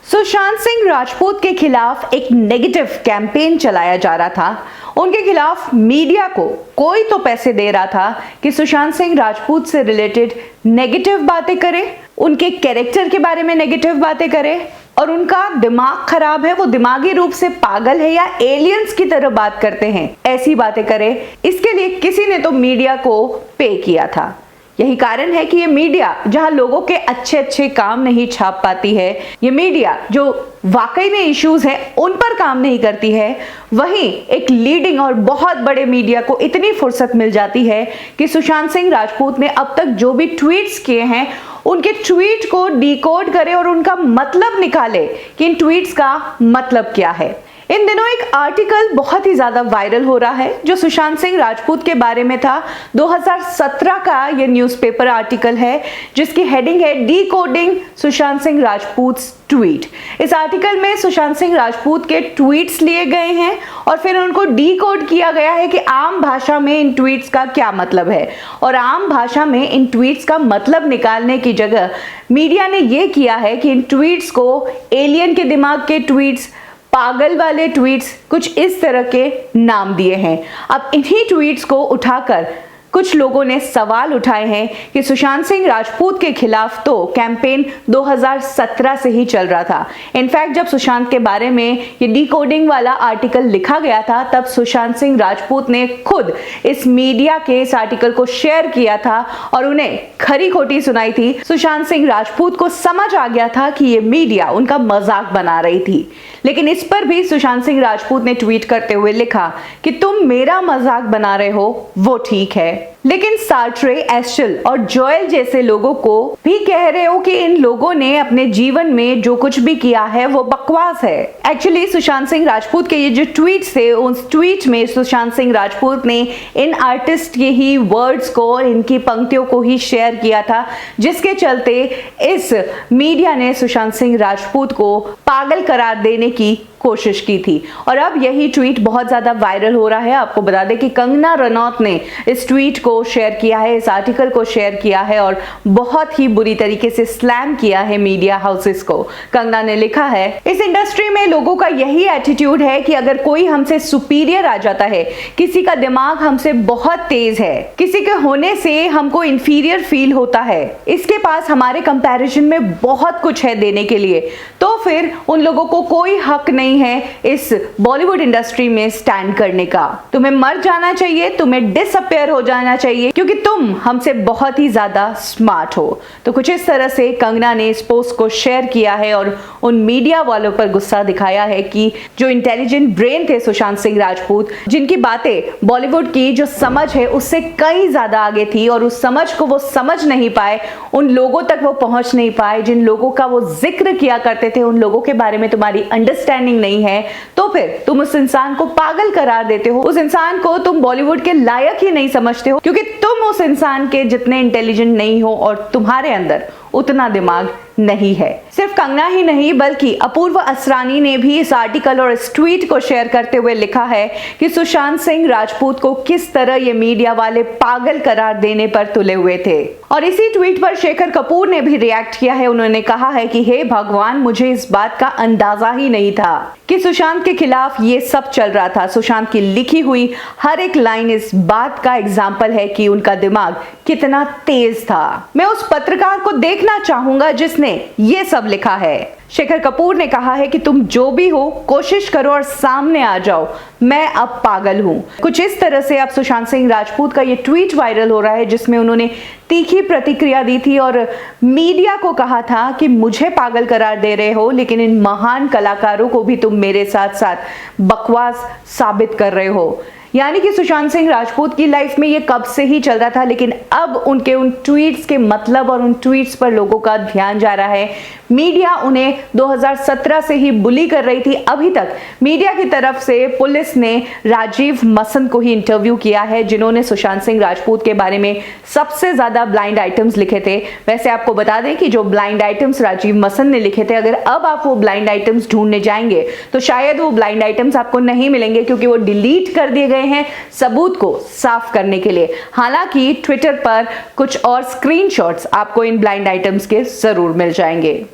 सुशांत सिंह राजपूत के खिलाफ एक नेगेटिव कैंपेन चलाया जा रहा था। उनके खिलाफ मीडिया को कोई तो पैसे दे रहा था कि सुशांत सिंह राजपूत से रिलेटेड नेगेटिव बातें करे, उनके कैरेक्टर के बारे में नेगेटिव बातें करे और उनका दिमाग खराब है, वो दिमागी रूप से पागल है या एलियंस की तरह बात करते हैं, ऐसी बातें करे। इसके लिए किसी ने तो मीडिया को पे किया था। यही कारण है कि ये मीडिया जहां लोगों के अच्छे अच्छे काम नहीं छाप पाती है, ये मीडिया जो वाकई में इश्यूज हैं उन पर काम नहीं करती है, वहीं एक लीडिंग और बहुत बड़े मीडिया को इतनी फुर्सत मिल जाती है कि सुशांत सिंह राजपूत ने अब तक जो भी ट्वीट्स किए हैं उनके ट्वीट को डिकोड करे और उनका मतलब निकाले कि इन ट्वीट्स का मतलब क्या है। इन दिनों एक आर्टिकल बहुत ही ज्यादा वायरल हो रहा है जो सुशांत सिंह राजपूत के बारे में था। 2017 का ये न्यूज़पेपर आर्टिकल है जिसकी हेडिंग है डिकोडिंग सुशांत सिंह राजपूत ट्वीट। इस आर्टिकल में सुशांत सिंह राजपूत के ट्वीट्स लिए गए हैं और फिर उनको डिकोड किया गया है कि आम भाषा में इन ट्वीट्स का क्या मतलब है, और आम भाषा में इन ट्वीट्स का मतलब निकालने की जगह मीडिया ने ये किया है कि इन ट्वीट्स को एलियन के दिमाग के ट्वीट्स, पागल वाले ट्वीट्स, कुछ इस तरह के नाम दिए हैं। अब इन्हीं ट्वीट्स को उठाकर कुछ लोगों ने सवाल उठाए हैं कि सुशांत सिंह राजपूत के खिलाफ तो कैंपेन 2017 से ही चल रहा था। इनफैक्ट जब सुशांत के बारे में ये डिकोडिंग वाला आर्टिकल लिखा गया था तब सुशांत सिंह राजपूत ने खुद इस मीडिया के इस आर्टिकल को शेयर किया था और उन्हें खरी खोटी सुनाई थी। सुशांत सिंह राजपूत को समझ आ गया था कि ये मीडिया उनका मजाक बना रही थी, लेकिन इस पर भी सुशांत सिंह राजपूत ने ट्वीट करते हुए लिखा कि तुम मेरा मजाक बना रहे हो वो ठीक है, लेकिन सार्ट्रे, एस्चल और जोएल जैसे लोगों को भी कह रहे हो कि इन लोगों ने अपने जीवन में जो कुछ भी किया है वो बकवास है। एक्चुअली सुशांत सिंह राजपूत के ये जो ट्वीट्स थे, उस ट्वीट में सुशांत सिंह राजपूत ने इन आर्टिस्ट के ही वर्ड्स को और इनकी पंक्तियों को ही शेयर किया था, जिसके चलते इस मीडिया ने सुशांत सिंह राजपूत को पागल करार देने की कोशिश की थी। और अब यही ट्वीट बहुत ज्यादा वायरल हो रहा है। आपको बता दें कि कंगना रनौत ने इस ट्वीट को शेयर किया है, इस आर्टिकल को शेयर किया है और बहुत ही बुरी तरीके से स्लैम किया है मीडिया हाउसेस को। कंगना ने लिखा है, इस इंडस्ट्री में लोगों का यही एटीट्यूड है कि अगर कोई हमसे सुपीरियर आ जाता है, किसी का दिमाग हमसे बहुत तेज है, किसी के होने से हमको इंफीरियर फील होता है, इसके पास हमारे कंपैरिजन में बहुत कुछ है देने के लिए, तो फिर उन लोगों को कोई हक नहीं है इस बॉलीवुड इंडस्ट्री में स्टैंड करने का। तुम्हें मर जाना चाहिए, तुम्हें डिसअपियर हो जाना चाहिए क्योंकि तुम हमसे बहुत ही ज्यादा स्मार्ट हो। तो कुछ इस तरह से कंगना ने इस पोस्ट को शेयर किया है और उन मीडिया वालों पर गुस्सा दिखाया है कि जो इंटेलिजेंट ब्रेन थे सुशांत सिंह राजपूत, जिनकी बातें बॉलीवुड की जो समझ है उससे कई ज्यादा आगे थी और उस समझ को वो समझ नहीं पाए, उन लोगों तक वो पहुंच नहीं पाए जिन लोगों का वो जिक्र किया करते थे, उन लोगों के बारे में तुम्हारी अंडरस्टैंडिंग नहीं है, तो फिर तुम उस इंसान को पागल करार देते हो, उस इंसान को तुम बॉलीवुड के लायक ही नहीं समझते हो क्योंकि तुम उस इंसान के जितने इंटेलिजेंट नहीं हो और तुम्हारे अंदर उतना दिमाग नहीं है। सिर्फ कंगना ही नहीं बल्कि अपूर्व असरानी ने भी इस आर्टिकल और इस ट्वीट को शेयर करते हुए लिखा है कि सुशांत सिंह राजपूत को किस तरह ये मीडिया वाले पागल करार देने पर तुले हुए थे। और इसी ट्वीट पर शेखर कपूर ने भी रिएक्ट किया है। उन्होंने कहा है कि हे भगवान, मुझे इस बात का अंदाजा ही नहीं था कि सुशांत के खिलाफ ये सब चल रहा था। सुशांत की लिखी हुई हर एक लाइन इस बात का एग्जाम्पल है कि उनका दिमाग कितना तेज था। मैं उस पत्रकार को देखना चाहूंगा जिसने ये सब लिखा है। शेखर कपूर ने कहा है कि तुम जो भी हो कोशिश करो और सामने आ जाओ, मैं अब पागल हूं। कुछ इस तरह से अब सुशांत सिंह राजपूत का ये ट्वीट वायरल हो रहा है जिसमें उन्होंने तीखी प्रतिक्रिया दी थी और मीडिया को कहा था कि मुझे पागल करार दे रहे हो, लेकिन इन महान कलाकारों को भी तुम मेरे साथ साथ बकवास साबित कर रहे हो। यानी कि सुशांत सिंह राजपूत की लाइफ में ये कब से ही चल रहा था, लेकिन अब उनके उन ट्वीट्स के मतलब और उन ट्वीट्स पर लोगों का ध्यान जा रहा है। मीडिया उन्हें 2017 से ही बुली कर रही थी। अभी तक मीडिया की तरफ से पुलिस ने राजीव मसंद को ही इंटरव्यू किया है, जिन्होंने सुशांत सिंह राजपूत के बारे में सबसे ज्यादा ब्लाइंड आइटम्स लिखे थे। वैसे आपको बता दें कि जो ब्लाइंड आइटम्स राजीव मसंद ने लिखे थे, अगर अब आप वो ब्लाइंड आइटम्स ढूंढने जाएंगे तो शायद वो ब्लाइंड आइटम्स आपको नहीं मिलेंगे क्योंकि वो डिलीट कर दिए गए हैं सबूत को साफ करने के लिए। हालांकि ट्विटर पर कुछ और स्क्रीनशॉट्स आपको इन ब्लाइंड आइटम्स के जरूर मिल जाएंगे।